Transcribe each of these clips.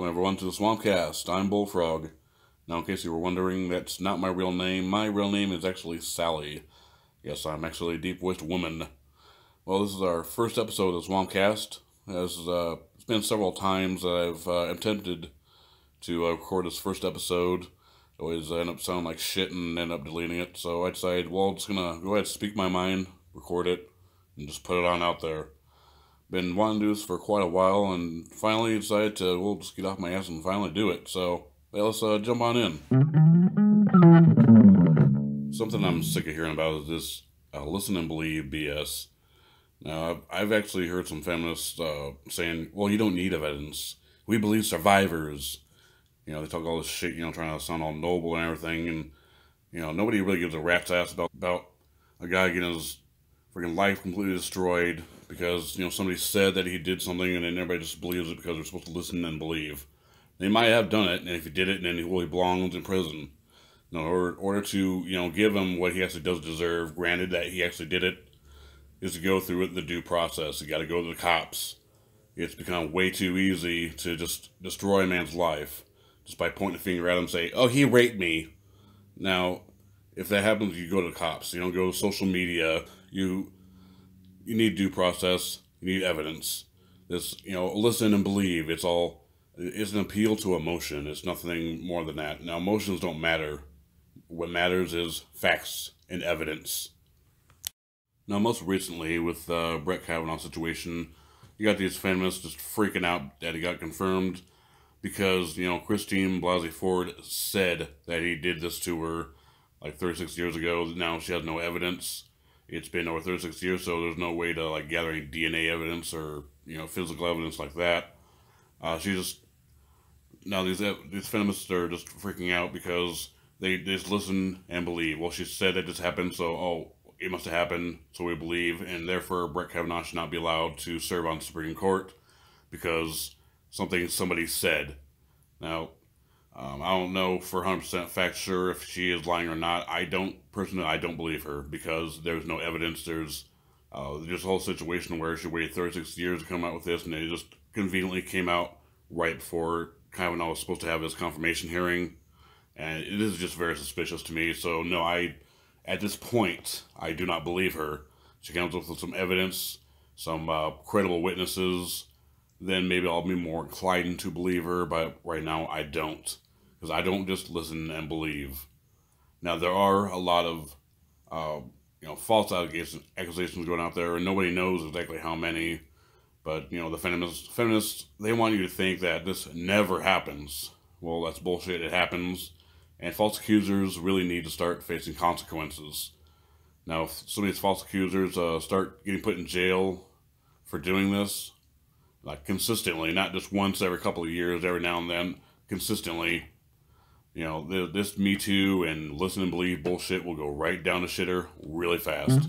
Welcome everyone to the Swampcast. I'm Bullfrog. Now, in case you were wondering, that's not my real name. My real name is actually Sally. Yes, I'm actually a deep-voiced woman. Well, this is our first episode of the Swampcast. It's been several times that I've attempted to record this first episode. Always end up sounding like shit and end up deleting it. So I decided, well, I'm just gonna go ahead and speak my mind, record it, and just put it on out there. Been wanting to do this for quite a while, and finally decided to, well, just get off my ass and finally do it. So, let's jump on in. Something I'm sick of hearing about is this listen and believe BS. Now, I've actually heard some feminists saying, well, you don't need evidence. We believe survivors. They talk all this shit, trying to sound all noble and everything, and, nobody really gives a rat's ass about a guy getting his freaking life completely destroyed because, somebody said that he did something and then everybody just believes it because they're supposed to listen and believe. They might have done it, and if he did it, then he belongs in prison. In order to, give him what he actually does deserve, granted that he actually did it, is to go through the due process. You gotta go to the cops. It's become way too easy to just destroy a man's life just by pointing a finger at him and say, oh, he raped me. Now, if that happens, you go to the cops. You don't go to social media. You need due process. You need evidence. This, listen and believe. It's an appeal to emotion. It's nothing more than that. Now, emotions don't matter. What matters is facts and evidence. Now, most recently, with the Brett Kavanaugh situation, you got these feminists just freaking out that he got confirmed because, Christine Blasey Ford said that he did this to her like 36 years ago. Now she has no evidence. It's been over 36 years, so there's no way to gather any DNA evidence or physical evidence like that. Now these feminists are just freaking out because they just listen and believe. Well, she said that this happened, so it must have happened, so we believe, and therefore Brett Kavanaugh should not be allowed to serve on the Supreme Court because somebody said. Now, I don't know for 100% fact sure if she is lying or not. I don't believe her because there's no evidence. There's a whole situation where she waited 36 years to come out with this, and it just conveniently came out right before Kavanaugh was supposed to have his confirmation hearing, and it is just very suspicious to me. So no, at this point, I do not believe her. She comes up with some evidence, some credible witnesses, then maybe I'll be more inclined to believe her, but right now I don't. Because I don't just listen and believe. Now, there are a lot of, false accusations going out there, and nobody knows exactly how many. But, the feminists, they want you to think that this never happens. Well, that's bullshit. It happens. And false accusers really need to start facing consequences. Now, if some of these false accusers start getting put in jail for doing this, consistently, not just once every couple of years, every now and then, consistently, this Me Too and listen and believe bullshit will go right down the shitter really fast.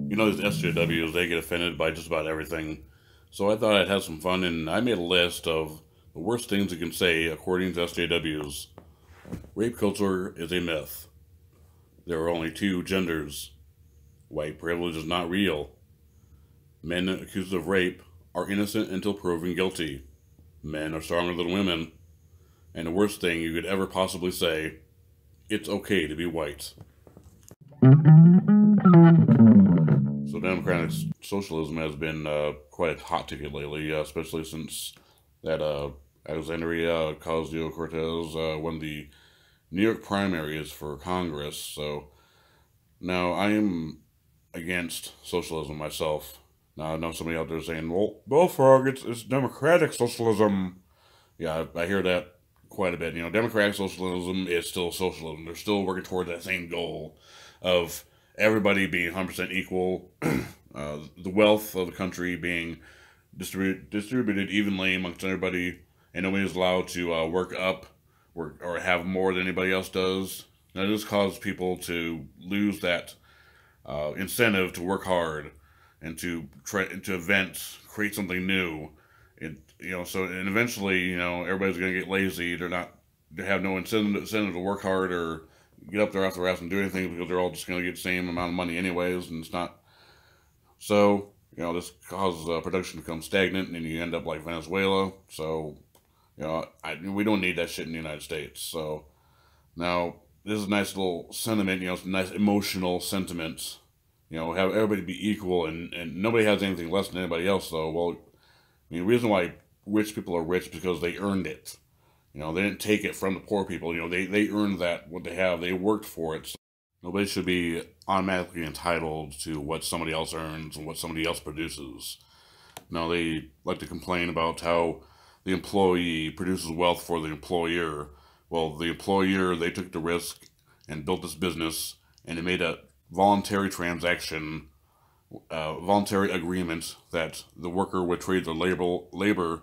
These SJWs, they get offended by just about everything. So I thought I'd have some fun, and I made a list of the worst things you can say according to SJWs. Rape culture is a myth. There are only two genders. White privilege is not real. Men accused of rape are innocent until proven guilty. Men are stronger than women. And the worst thing you could ever possibly say, it's okay to be white. So Democratic Socialism has been quite a hot ticket lately, especially since that Alexandria Ocasio-Cortez won the New York primaries for Congress. So now I am against socialism myself. Now I know somebody out there saying, well, Bullfrog, it's democratic socialism. Yeah, I hear that quite a bit. Democratic socialism is still socialism. They're still working toward that same goal of everybody being 100% equal, the wealth of the country being distributed evenly amongst everybody, and nobody's allowed to work up or have more than anybody else does. Now, this causes people to lose that incentive to work hard and to try to invent, create something new. And eventually, everybody's going to get lazy. They have no incentive to work hard or get up there off their ass and do anything because they're all just going to get the same amount of money anyways, and it's not. So, This causes production to become stagnant, and you end up like Venezuela. So, we don't need that shit in the United States. So, now, this is a nice little sentiment, some nice emotional sentiment. Have everybody be equal, and nobody has anything less than anybody else, though. Well, the reason why rich people are rich is because they earned it. They didn't take it from the poor people. They earned that, what they have. They worked for it. So nobody should be automatically entitled to what somebody else earns and what somebody else produces. They like to complain about how the employee produces wealth for the employer. Well, the employer, they took the risk and built this business, and they made a voluntary transaction, voluntary agreement that the worker would trade their labor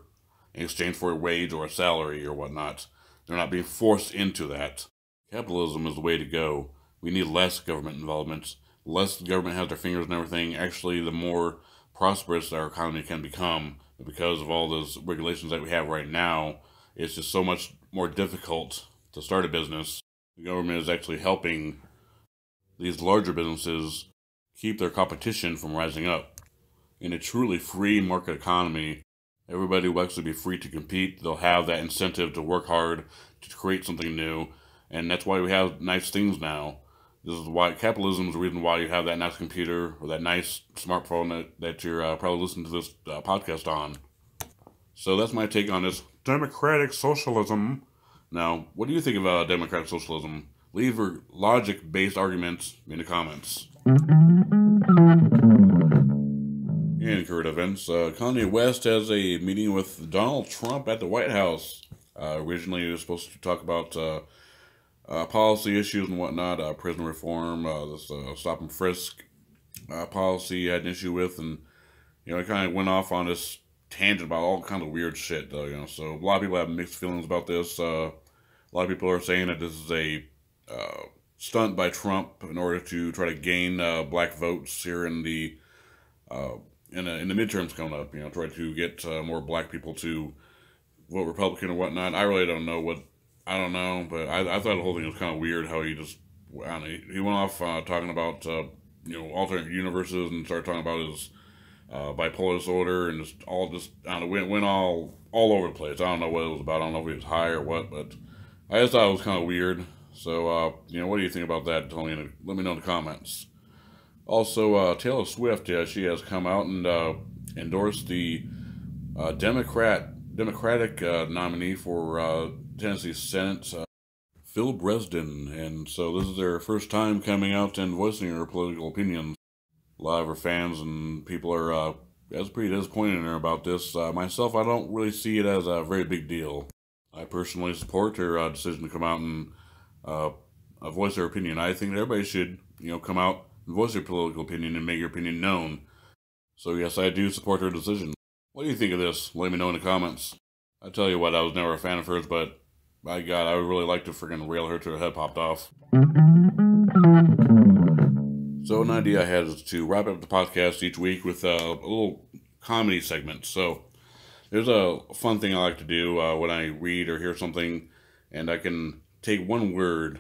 in exchange for a wage or a salary or whatnot. They're not being forced into that. Capitalism is the way to go. We need less government involvement. Less the government has their fingers in everything. Actually, the more prosperous our economy can become. But because of all those regulations that we have right now, it's just so much more difficult to start a business. The government is actually helping these larger businesses keep their competition from rising up. In a truly free market economy, everybody will actually be free to compete. They'll have that incentive to work hard, to create something new, and that's why we have nice things now. This is why capitalism is the reason why you have that nice computer or that nice smartphone that you're probably listening to this podcast on. So that's my take on this democratic socialism. Now, what do you think about democratic socialism? Leave your logic-based arguments in the comments. In current events, Kanye West has a meeting with Donald Trump at the White House. Originally, he was supposed to talk about policy issues and whatnot, prison reform, this stop and frisk policy he had an issue with, and he kind of went off on this tangent about all kind of weird shit, though. So a lot of people have mixed feelings about this. A lot of people are saying that this is a stunt by Trump in order to try to gain black votes here in the midterms coming up. Try to get more black people to vote Republican or whatnot. I really don't know I don't know, but I thought the whole thing was kind of weird how he just, I don't know, he went off talking about, alternate universes and started talking about his bipolar disorder and just I don't know, went all over the place. I don't know what it was about. I don't know if he was high or what, but I just thought it was kind of weird. So, what do you think about that? Let me know in the comments. Also, Taylor Swift, she has come out and endorsed the Democratic nominee for Tennessee Senate, Phil Bresden, and so this is their first time coming out and voicing their political opinions. A lot of her fans and people are that's pretty disappointed in her about this. Myself, I don't really see it as a very big deal. I personally support her decision to come out and voice their opinion. I think that everybody should, come out and voice their political opinion and make your opinion known. So yes, I do support her decision. What do you think of this? Let me know in the comments. I tell you what, I was never a fan of hers, but by God, I would really like to freaking rail her till her head popped off. So an idea I had is to wrap up the podcast each week with a little comedy segment. So there's a fun thing I like to do when I read or hear something, and I can take one word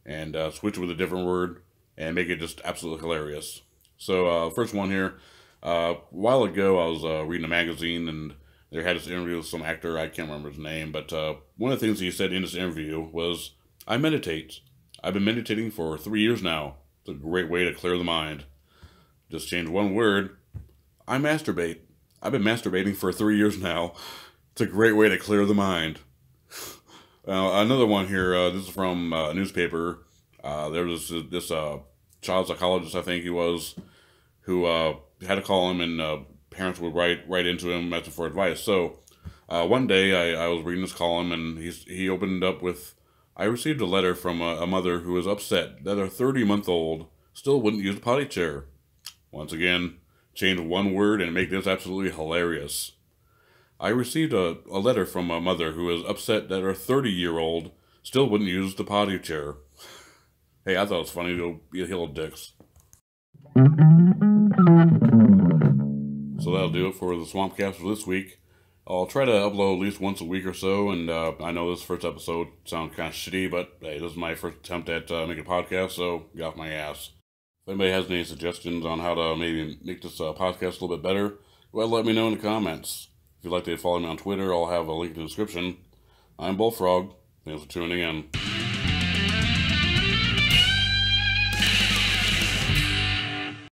and switch it with a different word and make it just absolutely hilarious. So first one here, a while ago I was reading a magazine and they had this interview with some actor, I can't remember his name, but one of the things he said in this interview was, I meditate. I've been meditating for 3 years now. It's a great way to clear the mind. Just change one word. I masturbate. I've been masturbating for 3 years now. It's a great way to clear the mind. Another one here, this is from a newspaper. There was this child psychologist, I think he was, who had to call him, and parents would write into him asking for advice. So one day I was reading this column, and he opened up with, I received a letter from a mother who was upset that her 30-month-old still wouldn't use the potty chair. Once again, change one word and make this absolutely hilarious. I received a letter from a mother who was upset that her 30-year-old still wouldn't use the potty chair. Hey, I thought it was funny. Go be a hill of dicks. So that'll do it for the Swampcast for this week. I'll try to upload at least once a week or so, and I know this first episode sounds kind of shitty, but hey, this is my first attempt at making a podcast, so get off my ass. If anybody has any suggestions on how to maybe make this podcast a little bit better, go ahead and let me know in the comments. If you'd like to follow me on Twitter, I'll have a link in the description. I'm Bullfrog. Thanks for tuning in.